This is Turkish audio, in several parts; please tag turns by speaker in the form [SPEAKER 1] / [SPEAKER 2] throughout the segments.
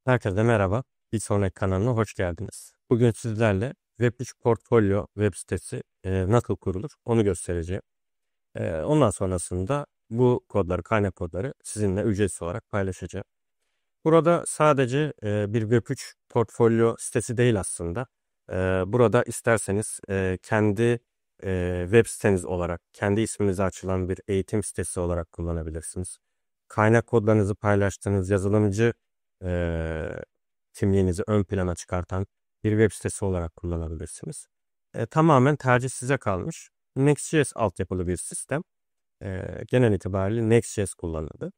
[SPEAKER 1] Herkese merhaba. Bir sonraki kanalına hoş geldiniz. Bugün sizlerle Web3 Portfolio web sitesi nasıl kurulur onu göstereceğim. Ondan sonrasında bu kodları, kaynak kodları sizinle ücretsiz olarak paylaşacağım. Burada sadece bir Web3 portfolyo sitesi değil aslında. Burada isterseniz kendi web siteniz olarak, kendi isminize açılan bir eğitim sitesi olarak kullanabilirsiniz. Kaynak kodlarınızı paylaştığınız yazılımcı e, kimliğinizi ön plana çıkartan bir web sitesi olarak kullanabilirsiniz. Tamamen tercih size kalmış. Next.js altyapılı bir sistem. Genel itibariyle Next.js kullanıldı.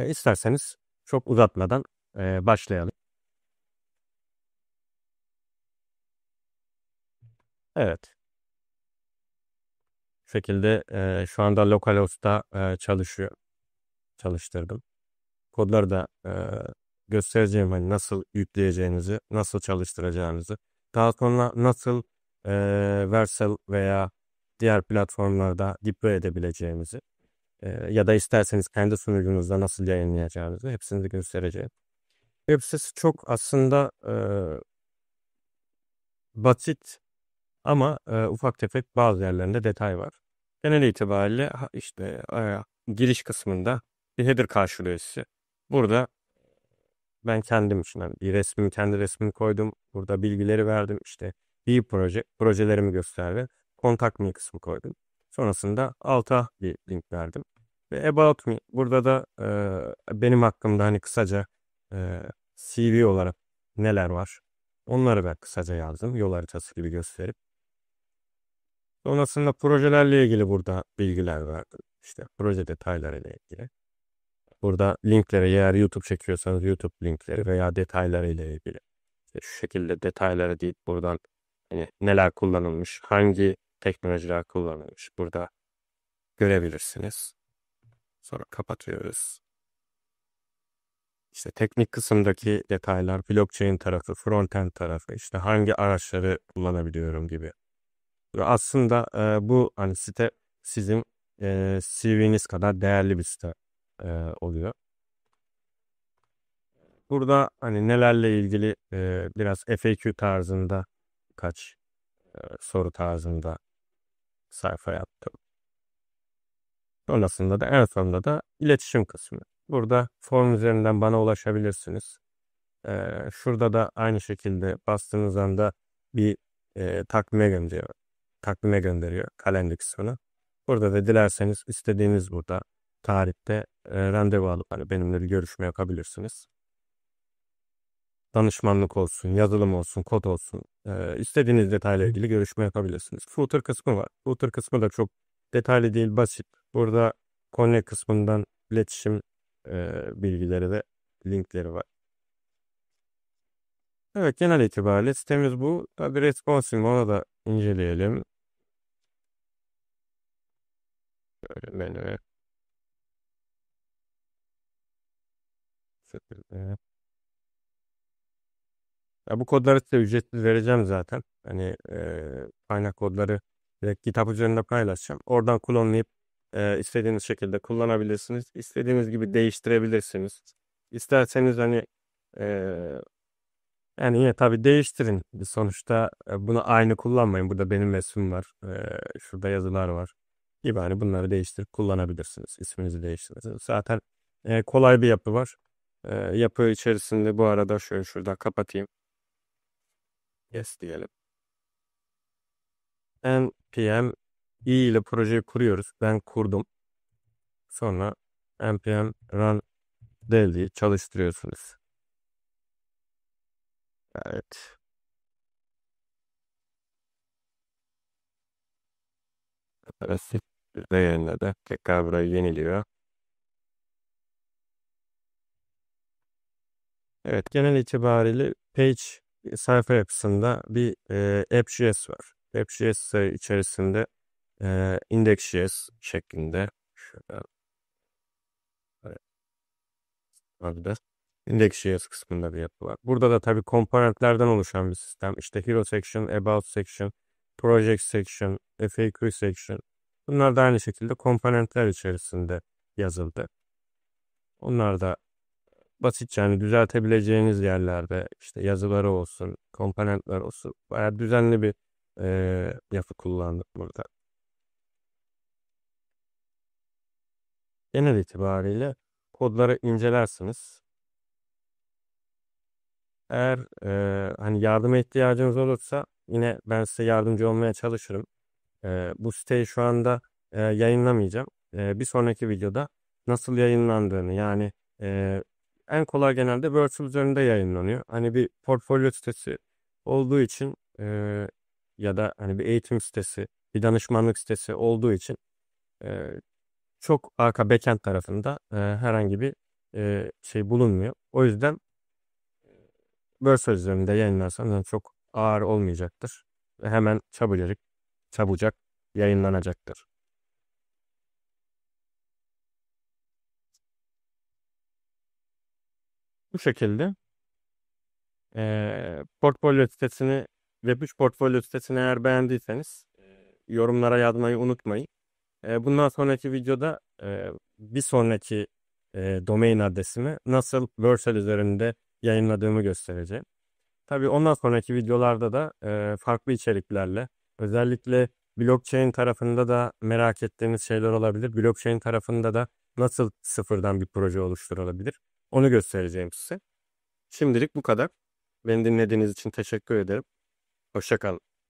[SPEAKER 1] İsterseniz çok uzatmadan başlayalım. Evet. Bu şekilde şu anda localhost'ta çalışıyor. Çalıştırdım. Kodları da göstereceğim hani nasıl yükleyeceğinizi, nasıl çalıştıracağınızı. Daha sonra nasıl e, Vercel veya diğer platformlarda deploy edebileceğimizi ya da isterseniz kendi sunucunuzda nasıl yayınlayacağınızı hepsini de göstereceğim. Web sitesi çok aslında basit ama ufak tefek bazı yerlerinde detay var. Genel itibariyle işte giriş kısmında bir header karşılıyor sizi. Burada ben kendim için hani bir resmimi, kendi resmimi koydum. Burada bilgileri verdim. İşte bir projelerimi gösterdi. Contact me kısmı koydum. Sonrasında alta bir link verdim. Ve About Me. Burada da benim hakkımda hani kısaca e, CV olarak neler var. Onları ben kısaca yazdım. Yol haritası gibi gösterip. Sonrasında projelerle ilgili burada bilgiler verdim. İşte proje detaylarıyla ilgili. Burada linklere eğer YouTube çekiyorsanız YouTube linkleri veya detaylarıyla ilgili. İşte şu şekilde detayları deyip buradan hani neler kullanılmış, hangi teknolojiler kullanılmış burada görebilirsiniz. Sonra kapatıyoruz. İşte teknik kısımdaki detaylar, blockchain tarafı, frontend tarafı, işte hangi araçları kullanabiliyorum gibi. Ve aslında bu hani site sizin CV'niz kadar değerli bir site oluyor. Burada hani nelerle ilgili biraz FAQ tarzında kaç soru tarzında sayfa yaptım. Sonrasında da en sonunda da iletişim kısmı. Burada form üzerinden bana ulaşabilirsiniz. Şurada da aynı şekilde bastığınız anda bir takvime gönderiyor. Takvime gönderiyor kalender kısmını. Burada da dilerseniz istediğiniz burada tarihte randevu alıp hani benimle bir görüşme yapabilirsiniz. Danışmanlık olsun, yazılım olsun, kod olsun. İstediğiniz detayla ilgili görüşme yapabilirsiniz. Footer kısmı var. Footer kısmı da çok detaylı değil, basit. Burada Connect kısmından iletişim bilgileri ve linkleri var. Evet, genel itibariyle sitemiz bu. Tabii responsive onu da inceleyelim. Böyle menü. Şekilde. Ya bu kodları size ücretsiz vereceğim zaten. Hani kaynak kodları direkt kitap üzerinde paylaşacağım. Oradan klonlayıp istediğiniz şekilde kullanabilirsiniz. İstediğiniz gibi değiştirebilirsiniz. İsterseniz hani e, yani yine tabii değiştirin. Sonuçta bunu aynı kullanmayın. Burada benim resmim var. Şurada yazılar var. Gibi hani bunları değiştirip kullanabilirsiniz. İsminizi değiştirirsiniz. Zaten kolay bir yapı var. Yapı içerisinde bu arada şöyle şurada kapatayım. Yes diyelim. npm i ile projeyi kuruyoruz. Ben kurdum. Sonra npm run daily'yi çalıştırıyorsunuz. Evet. Klasik yerine de tekrar burayı yeniliyor. Evet, genel itibariyle page sayfa yapısında bir app.js var. App.js içerisinde index.js şeklinde şöyle abi de index.js kısmında bir yapı var. Burada da tabii komponentlerden oluşan bir sistem. İşte hero section, about section, project section, FAQ section. Bunlar da aynı şekilde komponentler içerisinde yazıldı. Onlar da basitçe hani düzeltebileceğiniz yerlerde işte yazıları olsun, komponentler olsun bayağı düzenli bir yapı kullandık burada. Genel itibariyle kodları incelersiniz. Eğer hani yardıma ihtiyacınız olursa yine ben size yardımcı olmaya çalışırım. Bu siteyi şu anda yayınlamayacağım. Bir sonraki videoda nasıl yayınlandığını yani e, en kolay genelde Virtual üzerinde yayınlanıyor. Hani bir portfolyo sitesi olduğu için ya da hani bir eğitim sitesi, bir danışmanlık sitesi olduğu için e, çok arka backend tarafında herhangi bir şey bulunmuyor. O yüzden Vercel üzerinde yayınlarsanız çok ağır olmayacaktır. Ve hemen çabucak yayınlanacaktır. Bu şekilde portfolyo sitesini Web3 portfolyo sitesini eğer beğendiyseniz yorumlara yazmayı unutmayın. Bundan sonraki videoda bir sonraki domain adresimi nasıl Vercel üzerinde yayınladığımı göstereceğim. Tabii ondan sonraki videolarda da farklı içeriklerle özellikle blockchain tarafında da merak ettiğiniz şeyler olabilir. Blockchain tarafında da nasıl sıfırdan bir proje oluşturulabilir onu göstereceğim size. Şimdilik bu kadar. Beni dinlediğiniz için teşekkür ederim. Hoşça kalın.